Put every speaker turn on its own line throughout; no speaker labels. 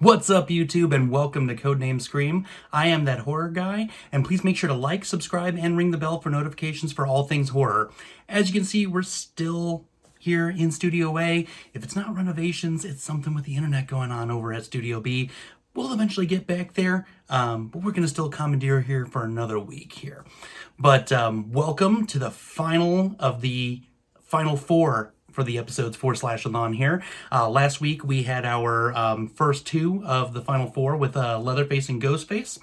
What's up, YouTube, and welcome to Codename Scream. I am that horror guy, and please make sure to like, subscribe, and ring the bell for notifications for all things horror. As you can see, we're still here in Studio A. If it's not renovations, it's something with the internet going on over at Studio B. We'll eventually get back there, but we're going to still commandeer here for another week here. But welcome to the final of the final four for the episodes for SLASHETHON here. Last week we had our first two of the final four with Leatherface and Ghostface.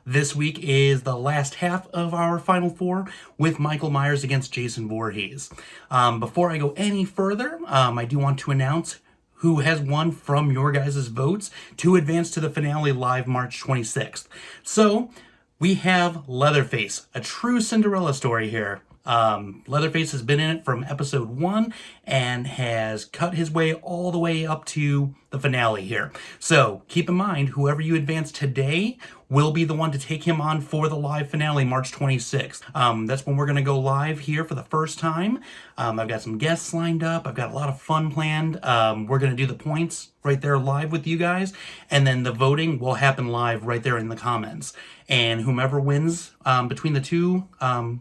This week is the last half of our final four with Michael Myers against Jason Voorhees. Before I go any further, I do want to announce who has won from your guys' votes to advance to the finale live March 26th. So we have Leatherface, a true Cinderella story here. Leatherface has been in it from episode 1 and has cut his way all the way up to the finale here. So keep in mind, whoever you advance today will be the one to take him on for the live finale March 26th. That's when we're going to go live here for the first time. I've got some guests lined up. I've got a lot of fun planned. We're going to do the points right there live with you guys, and then the voting will happen live right there in the comments. And whomever wins between the two,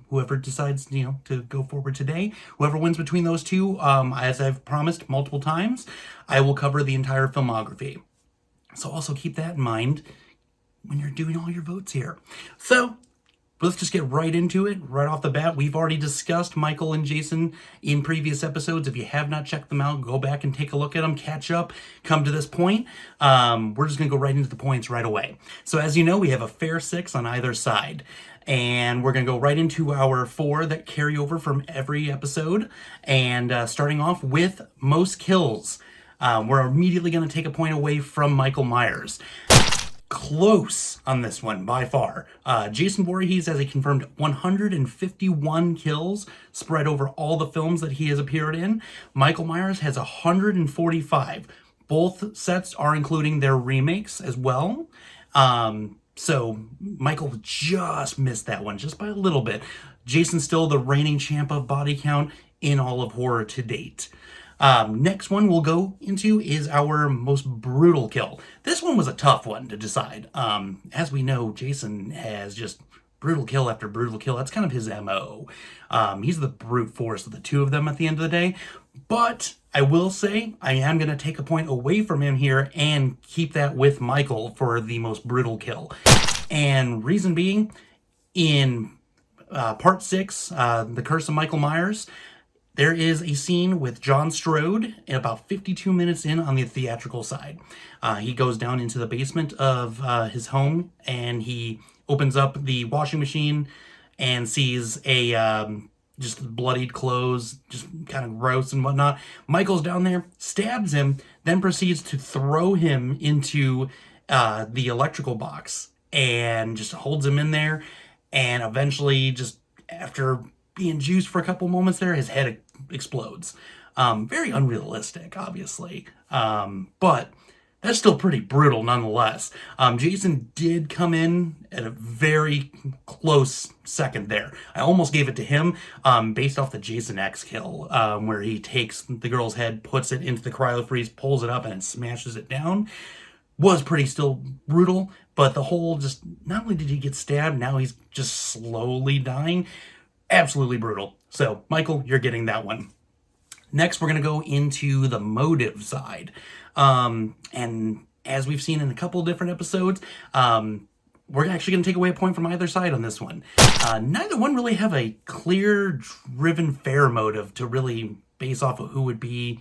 whoever decides, to go forward today, whoever wins between those two, as I've promised multiple times, I will cover the entire filmography. So also keep that in mind when you're doing all your votes here. So let's just get right into it, right off the bat. We've already discussed Michael and Jason in previous episodes. If you have not checked them out, go back and take a look at them, catch up, come to this point. We're just going to go right into the points right away. So as you know, we have a fair 6 on either side. And we're going to go right into our 4 that carry over from every episode. And starting off with most kills. We're immediately going to take a point away from Michael Myers. Close on this one by far. Jason Voorhees has a confirmed 151 kills spread over all the films that he has appeared in. Michael Myers has 145. Both sets are including their remakes as well. So Michael just missed that one just by a little bit. Jason's still the reigning champ of body count in all of horror to date. Next one we'll go into is our most brutal kill. This one was a tough one to decide. As we know, Jason has just brutal kill after brutal kill. That's kind of his MO. He's the brute force of the two of them at the end of the day. But I will say I am going to take a point away from him here and keep that with Michael for the most brutal kill. And reason being, in part 6, The Curse of Michael Myers, there is a scene with John Strode about 52 minutes in on the theatrical side. He goes down into the basement of his home and he opens up the washing machine and sees a just bloodied clothes, just kind of gross and whatnot. Michael's down there, stabs him, then proceeds to throw him into the electrical box and just holds him in there. And eventually, just after being juiced for a couple moments there, his head explodes. Very unrealistic, obviously, but that's still pretty brutal nonetheless. Jason did come in at a very close second there. I almost gave it to him based off the Jason X kill, where he takes the girl's head, puts it into the cryo-freeze, pulls it up, and then smashes it down. Was pretty still brutal, but the whole just, not only did he get stabbed, now he's just slowly dying. Absolutely brutal. So, Michael, you're getting that one. Next, we're going to go into the motive side. And as we've seen in a couple of different episodes, we're actually going to take away a point from either side on this one. Neither one really have a clear, driven, fair motive to really base off of who would be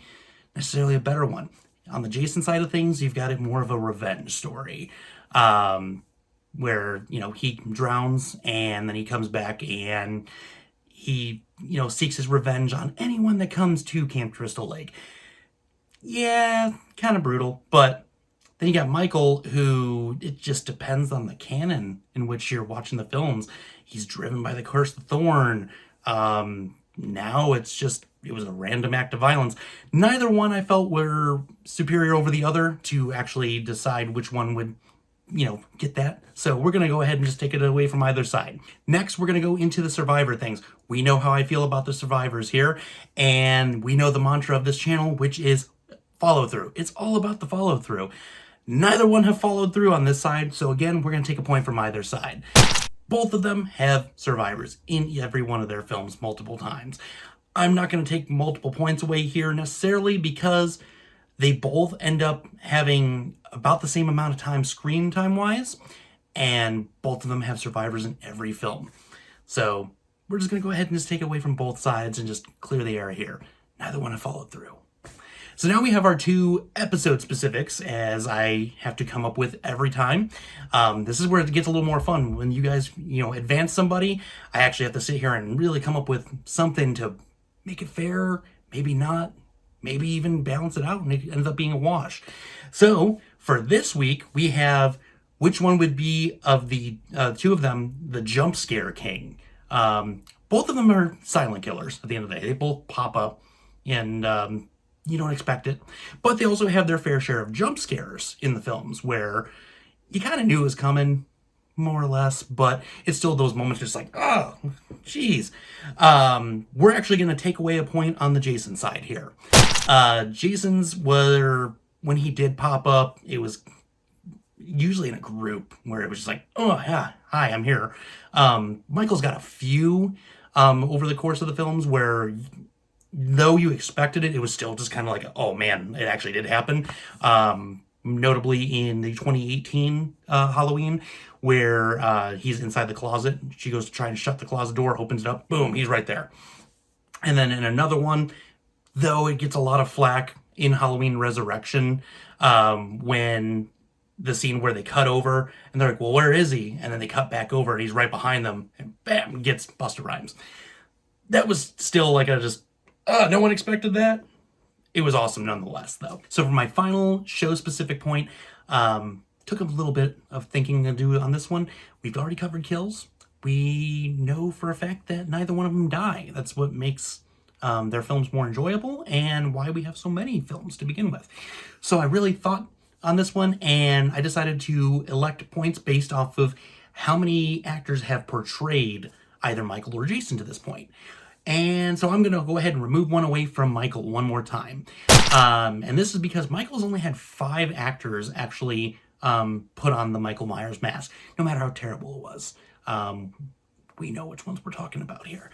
necessarily a better one. On the Jason side of things, you've got it more of a revenge story. Where, he drowns and then he comes back and he, seeks his revenge on anyone that comes to Camp Crystal Lake. Yeah, kind of brutal. But then you got Michael, who, it just depends on the canon in which you're watching the films. He's driven by the Curse of Thorn. Now it was a random act of violence. Neither one I felt were superior over the other to actually decide which one would get that. So we're going to go ahead and just take it away from either side. Next, we're going to go into the survivor things. We know how I feel about the survivors here, and we know the mantra of this channel, which is follow through. It's all about the follow through. Neither one have followed through on this side, so again, we're going to take a point from either side. Both of them have survivors in every one of their films multiple times. I'm not going to take multiple points away here necessarily because they both end up having about the same amount of time screen time-wise, and both of them have survivors in every film. So we're just going to go ahead and just take it away from both sides and just clear the air here. Neither one have followed through. So now we have our 2 episode specifics, as I have to come up with every time. This is where it gets a little more fun. When you guys, advance somebody, I actually have to sit here and really come up with something to make it fair, maybe not, maybe even balance it out, and it ends up being a wash. So for this week, we have which one would be of the 2 of them, the jump scare king. Both of them are silent killers at the end of the day. They both pop up and you don't expect it. But they also have their fair share of jump scares in the films where you kind of knew it was coming, more or less, but it's still those moments just like, oh, geez. We're actually going to take away a point on the Jason side here. Jason's were, when he did pop up, it was usually in a group where it was just like, oh, yeah, hi, I'm here. Michael's got a few over the course of the films where, though you expected it, it was still just kind of like, oh man, it actually did happen. Notably in the 2018 Halloween, where he's inside the closet. She goes to try and shut the closet door, opens it up, boom, he's right there. And then in another one, though it gets a lot of flack in Halloween Resurrection, when the scene where they cut over and they're like, well, where is he? And then they cut back over and he's right behind them and bam, gets Busta Rhymes. That was still like no one expected that. It was awesome nonetheless, though. So for my final show-specific point, took a little bit of thinking to do on this one. We've already covered kills. We know for a fact that neither one of them die. That's what makes their films more enjoyable and why we have so many films to begin with. So I really thought on this one, and I decided to elect points based off of how many actors have portrayed either Michael or Jason to this point. And so I'm going to go ahead and remove one away from Michael one more time. And this is because Michael's only had 5 actors actually put on the Michael Myers mask, no matter how terrible it was. We know which ones we're talking about here.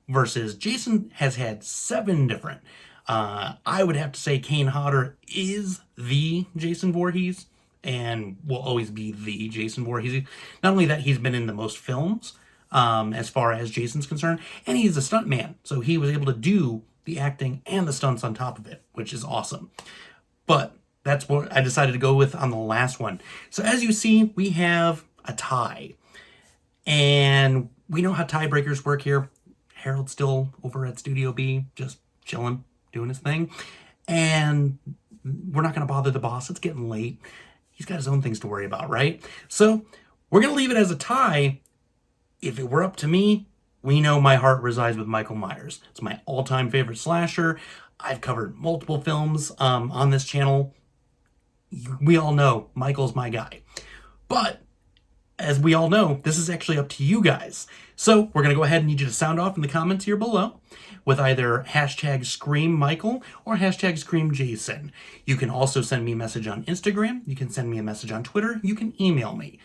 Versus Jason has had 7 different. I would have to say Kane Hodder is the Jason Voorhees and will always be the Jason Voorhees. Not only that, he's been in the most films, as far as Jason's concerned, and he's a stunt man, so he was able to do the acting and the stunts on top of it, which is awesome. But that's what I decided to go with on the last one. So as you see, we have a tie, and we know how tiebreakers work here. Harold's still over at Studio B, just chilling, doing his thing, and we're not going to bother the boss. It's getting late. He's got his own things to worry about, right? So we're going to leave it as a tie. If it were up to me, we know my heart resides with Michael Myers. It's my all-time favorite slasher. I've covered multiple films on this channel. We all know Michael's my guy. But as we all know, this is actually up to you guys. So we're going to go ahead and need you to sound off in the comments here below with either hashtag #ScreamMichael or hashtag #ScreamJason. You can also send me a message on Instagram. You can send me a message on Twitter. You can email me.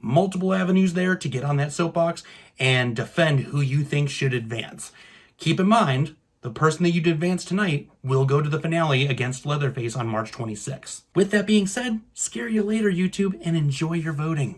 Multiple avenues there to get on that soapbox and defend who you think should advance. Keep in mind, the person that you did advance tonight will go to the finale against Leatherface on March 26th. With that being said, scare you later, YouTube, and enjoy your voting.